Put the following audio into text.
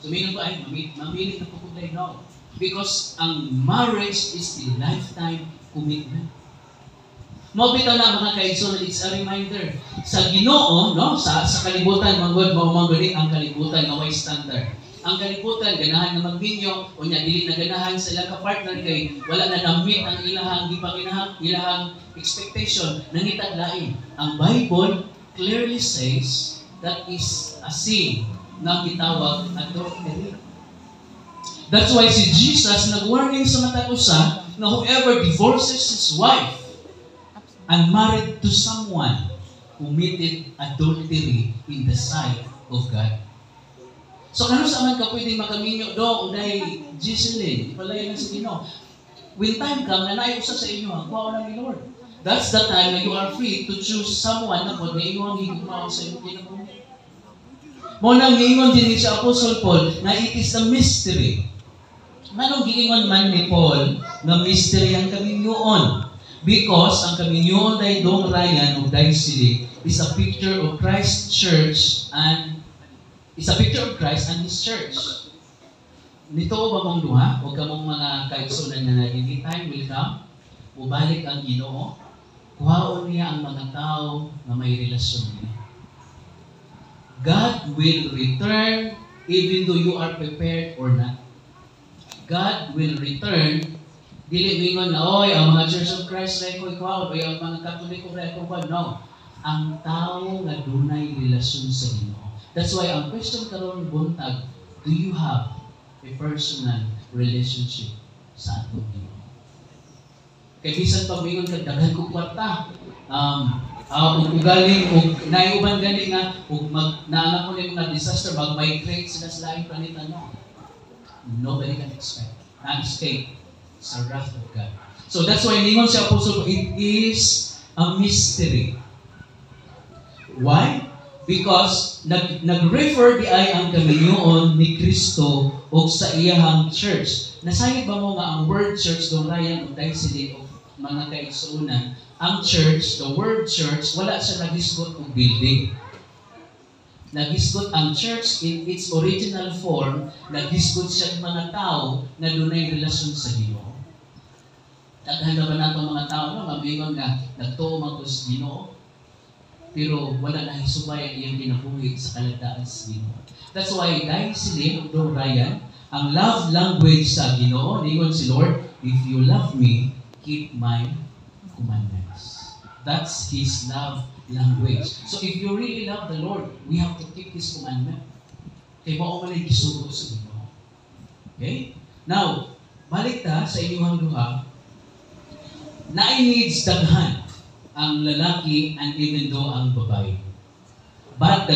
Tumingin ko, ay, mamili na po ko tayo. No. Because ang marriage is a lifetime commitment. Mabitaw na mga kaigsoon, it's a reminder. Sa Ginoo, no, sa kalibutan, manggod, maumanggali ang kalibutan na way standard. Ang kalibutan, ganahan na magminyo, o niya, dili na ganahan sa ilang kapartner kay wala na namit ang ilahang ilahang expectation, nangitag lain. Ang Bible clearly says that is a sin na gitawag adultery. That's why si Jesus nag-warning sa matag usa na whoever divorces his wife and married to someone committed adultery in the sight of God. So kano sa man ka pwede makaminyo do dahil Giseline, ipalaya na sa Ginoo. When time come na naay usa sa inyo, ang kuha na ni Lord. That's the time na you are free to choose someone na po na inyong higugmaon sa inyong ginoo. Mo nang giingon din sa Apostle Paul na it is a mystery. Manong giingon man ni Paul na mystery ang kaminyoon. Because ang kaminyoon dahil Dong Ryan o dahil sili is a picture of Christ's church and is a picture of Christ and His church. Nito ba mong duha? Huwag ka mong mga kaigsunan na anytime will come. Ubalik ang Ginoo. Kuhaon niya ang mga tao na may relasyon niya. God will return even though you are prepared or not. God will return. Dili mingon na, oy, ang mga Church of Christ na ikaw ikaw, o ang mga Katoliko na ikaw. No. Ang tao nga dunay relasyon sa Ginoo. That's why ang question karon buntag, do you have a personal relationship sa atong Ginoo? Kaya bisan pag mingon ka, daghan ko kwarta. Kung galing, kung naiuban gani nga, kung naanak ko na yung mga disaster, mag-migrate sila sa laing planeta, no. Nobody can expect. Escape sa wrath of God. So that's why ningon si Apostle, it is a mystery. Why? Because nag-refer di ay ang kaminyoon ni Kristo o sa iyahang church. Nasayod ba mo nga ang word church, Dong Ryan o Daisy o mga kaigsuunan, ang church, the word church, wala siya nagisgot o building. Nagisgot ang church in its original form, nagisgot siya mga tao na dunay relasyon sa Ginoo. Daghan na ba nato mga tao na mabingon nga nagtuo man ko sa Ginoo, pero wala na hisubay ang iyang ginabuhi sa kalagdaan sa Ginoo. That's why dahil sila, Dong Ryan, ang love language sa Ginoo, ningon si Lord, if you love me, keep my commandments. That's His love language. So if you really love the Lord, we have to keep His commandment. Kaya mao man ay gisugo sa Ginoo. Okay? Now, balik ta sa inyong duha. Needs daghan ang lalaki and even though ang babae. But the